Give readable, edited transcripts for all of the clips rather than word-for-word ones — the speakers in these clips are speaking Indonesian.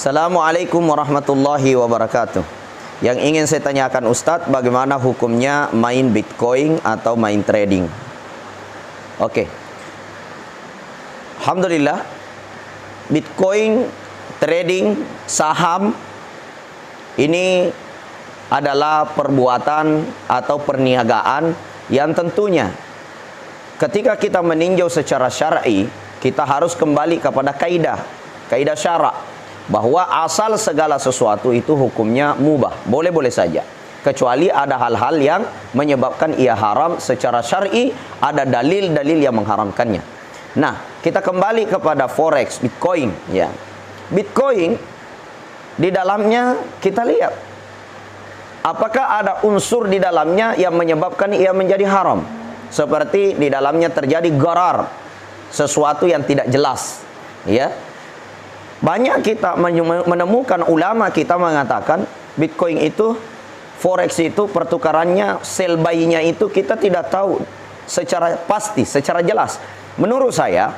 Assalamualaikum warahmatullahi wabarakatuh. Yang ingin saya tanyakan Ustadz, bagaimana hukumnya main Bitcoin atau main trading? Oke. Alhamdulillah, Bitcoin, trading, saham ini adalah perbuatan atau perniagaan yang tentunya ketika kita meninjau secara syar'i, kita harus kembali kepada kaidah syara' bahwa asal segala sesuatu itu hukumnya mubah, boleh-boleh saja, kecuali ada hal-hal yang menyebabkan ia haram secara syar'i, ada dalil-dalil yang mengharamkannya. Nah, kita kembali kepada forex, Bitcoin ya. Bitcoin di dalamnya kita lihat apakah ada unsur di dalamnya yang menyebabkan ia menjadi haram, seperti di dalamnya terjadi gharar, sesuatu yang tidak jelas ya. Banyak kita menemukan ulama kita mengatakan Bitcoin itu, forex itu, pertukarannya, sell buy-nya itu kita tidak tahu secara pasti, secara jelas. Menurut saya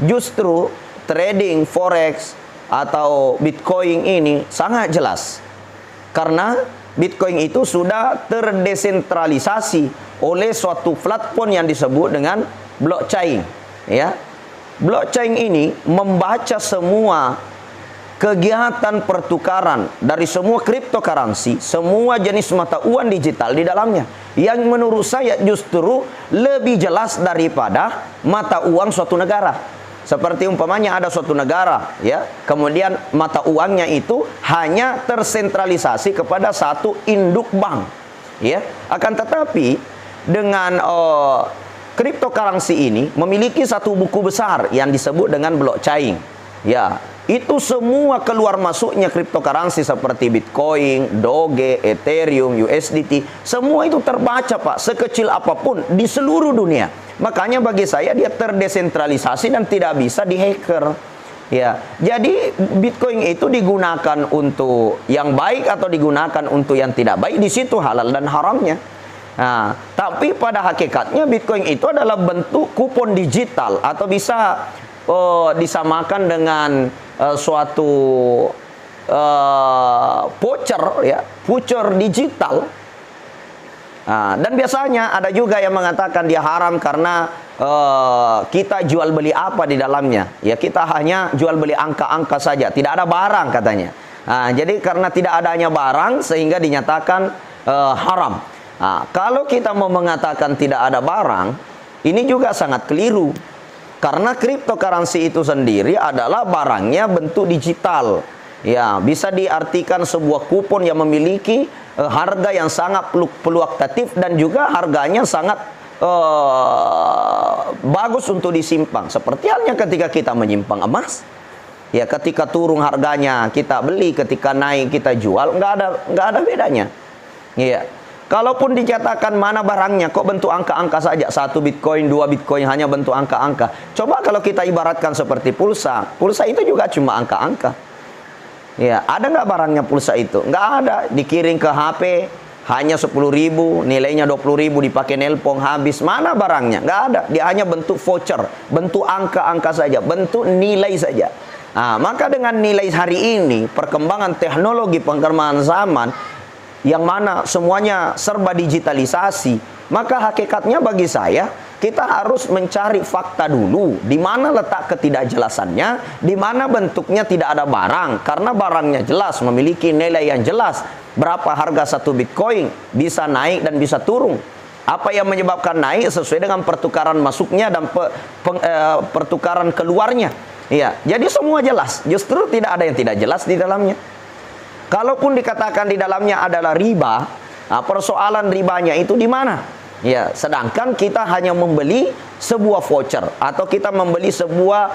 justru trading forex atau Bitcoin ini sangat jelas, karena Bitcoin itu sudah terdesentralisasi oleh suatu platform yang disebut dengan blockchain ya. Blockchain ini membaca semua kegiatan pertukaran dari semua cryptocurrency, semua jenis mata uang digital di dalamnya, yang menurut saya justru lebih jelas daripada mata uang suatu negara. Seperti umpamanya ada suatu negara ya, kemudian mata uangnya itu hanya tersentralisasi kepada satu induk bank ya. Akan tetapi dengan cryptocurrency ini memiliki satu buku besar yang disebut dengan blockchain ya. Itu semua keluar masuknya cryptocurrency seperti Bitcoin, Doge, Ethereum, USDT, semua itu terbaca Pak, sekecil apapun di seluruh dunia. Makanya bagi saya dia terdesentralisasi dan tidak bisa dihacker ya. Jadi Bitcoin itu digunakan untuk yang baik atau digunakan untuk yang tidak baik, di situ halal dan haramnya. Nah, tapi pada hakikatnya Bitcoin itu adalah bentuk kupon digital, atau bisa disamakan dengan suatu voucher ya, voucher digital. Nah, dan biasanya ada juga yang mengatakan dia haram karena kita jual beli apa di dalamnya ya, kita hanya jual beli angka-angka saja, tidak ada barang katanya. Nah, jadi karena tidak adanya barang sehingga dinyatakan haram. Nah, kalau kita mau mengatakan tidak ada barang, ini juga sangat keliru. Karena cryptocurrency itu sendiri adalah barangnya bentuk digital. Ya, bisa diartikan sebuah kupon yang memiliki harga yang sangat fluktuatif dan juga harganya sangat bagus untuk disimpan. Seperti halnya ketika kita menyimpan emas. Ya, ketika turun harganya kita beli, ketika naik kita jual, nggak ada bedanya. Iya. Kalaupun dikatakan mana barangnya, kok bentuk angka-angka saja, 1 Bitcoin, 2 Bitcoin hanya bentuk angka-angka. Coba kalau kita ibaratkan seperti pulsa, pulsa itu juga cuma angka-angka. Ya, ada nggak barangnya pulsa itu? Nggak ada. Dikirim ke HP hanya 10.000, nilainya 20.000, dipakai nelpon habis. Mana barangnya? Nggak ada. Dia hanya bentuk voucher, bentuk angka-angka saja, bentuk nilai saja. Nah, maka dengan nilai hari ini, perkembangan teknologi, perkembangan zaman, yang mana semuanya serba digitalisasi, maka hakikatnya bagi saya kita harus mencari fakta dulu, di mana letak ketidakjelasannya, di mana bentuknya tidak ada barang, karena barangnya jelas, memiliki nilai yang jelas, berapa harga 1 Bitcoin, bisa naik dan bisa turun. Apa yang menyebabkan naik sesuai dengan pertukaran masuknya dan pertukaran keluarnya. Iya, jadi semua jelas, justru tidak ada yang tidak jelas di dalamnya. Kalaupun dikatakan di dalamnya adalah riba, nah persoalan ribanya itu di mana? Ya, sedangkan kita hanya membeli sebuah voucher atau kita membeli sebuah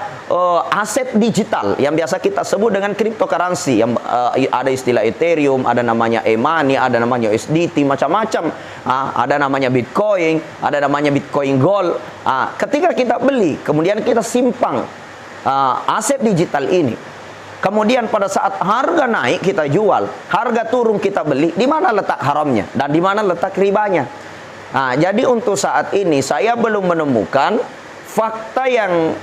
aset digital yang biasa kita sebut dengan cryptocurrency, yang ada istilah Ethereum, ada namanya e-money, ada namanya USDT, macam-macam. Ada namanya Bitcoin, ada namanya Bitcoin Gold. Ketika kita beli, kemudian kita simpan aset digital ini. Kemudian pada saat harga naik kita jual, harga turun kita beli, di mana letak haramnya dan di mana letak ribanya? Nah, jadi untuk saat ini saya belum menemukan fakta yang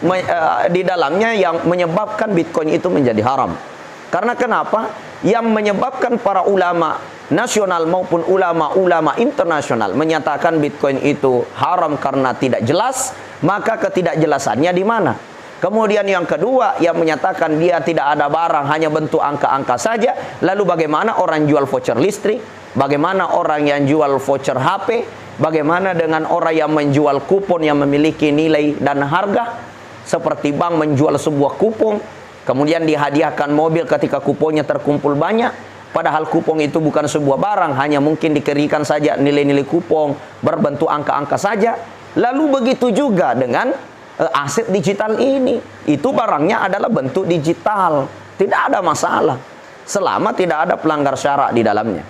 di dalamnya yang menyebabkan Bitcoin itu menjadi haram. Karena kenapa? Yang menyebabkan para ulama nasional maupun ulama-ulama internasional menyatakan Bitcoin itu haram karena tidak jelas, maka ketidakjelasannya di mana? Kemudian yang kedua, yang menyatakan dia tidak ada barang, hanya bentuk angka-angka saja. Lalu bagaimana orang jual voucher listrik? Bagaimana orang yang jual voucher HP? Bagaimana dengan orang yang menjual kupon yang memiliki nilai dan harga? Seperti bank menjual sebuah kupon, kemudian dihadiahkan mobil ketika kuponnya terkumpul banyak. Padahal kupon itu bukan sebuah barang, hanya mungkin dikeringkan saja nilai-nilai kupon berbentuk angka-angka saja. Lalu begitu juga dengan aset digital ini. Itu barangnya adalah bentuk digital. Tidak ada masalah selama tidak ada pelanggar syarak di dalamnya.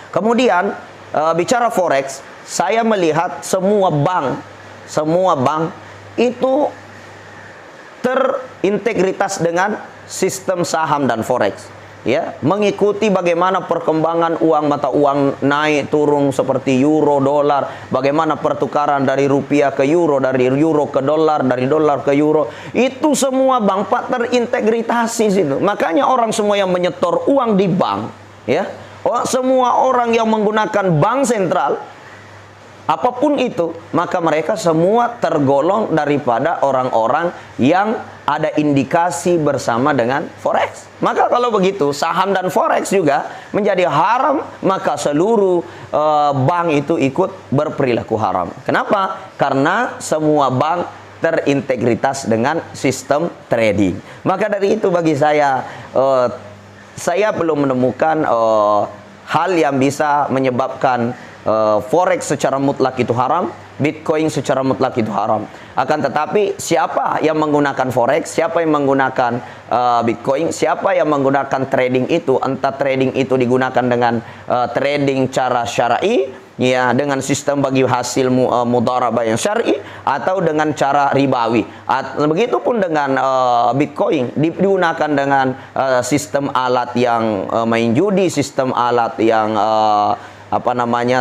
Kemudian bicara forex, saya melihat semua bank itu terintegritas dengan sistem saham dan forex, ya, mengikuti bagaimana perkembangan uang mata uang naik turun seperti euro, dolar, bagaimana pertukaran dari rupiah ke euro, dari euro ke dolar, dari dolar ke euro. Itu semua bank pak terintegritas situ. Makanya orang semua yang menyetor uang di bank, ya, semua orang yang menggunakan bank sentral apapun itu, maka mereka semua tergolong daripada orang-orang yang ada indikasi bersama dengan forex. Maka kalau begitu, saham dan forex juga menjadi haram, maka seluruh bank itu ikut berperilaku haram. Kenapa? Karena semua bank terintegritas dengan sistem trading. Maka dari itu bagi saya belum menemukan hal yang bisa menyebabkan forex secara mutlak itu haram, Bitcoin secara mutlak itu haram. Akan tetapi siapa yang menggunakan forex, siapa yang menggunakan Bitcoin, siapa yang menggunakan trading itu, entah trading itu digunakan dengan trading cara syar'i, ya, dengan sistem bagi hasil mudharabah yang syar'i, atau dengan cara ribawi. Begitupun dengan Bitcoin digunakan dengan sistem alat yang main judi, sistem alat yang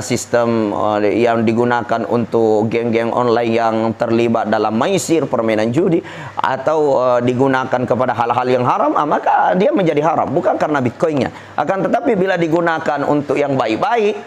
sistem yang digunakan untuk geng-geng online yang terlibat dalam maisir, permainan judi, atau digunakan kepada hal-hal yang haram, maka dia menjadi haram, bukan karena Bitcoinnya. Akan tetapi bila digunakan untuk yang baik-baik,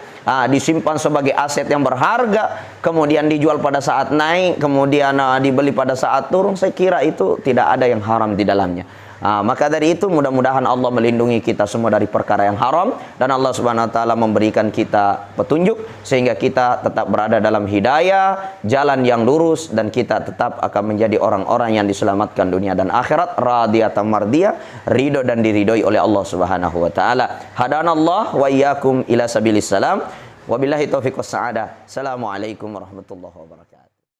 disimpan sebagai aset yang berharga, kemudian dijual pada saat naik, kemudian dibeli pada saat turun, saya kira itu tidak ada yang haram di dalamnya. Maka dari itu mudah-mudahan Allah melindungi kita semua dari perkara yang haram, dan Allah Subhanahu wa taala memberikan kita petunjuk sehingga kita tetap berada dalam hidayah, jalan yang lurus, dan kita tetap akan menjadi orang-orang yang diselamatkan dunia dan akhirat, radiyatan mardiyah, ridho dan diridhoi oleh Allah Subhanahu wa taala. Hadanallah wa iyyakum ila sabilis salam. Wabillahi taufiq was sa'adah. Assalamualaikum warahmatullahi wabarakatuh.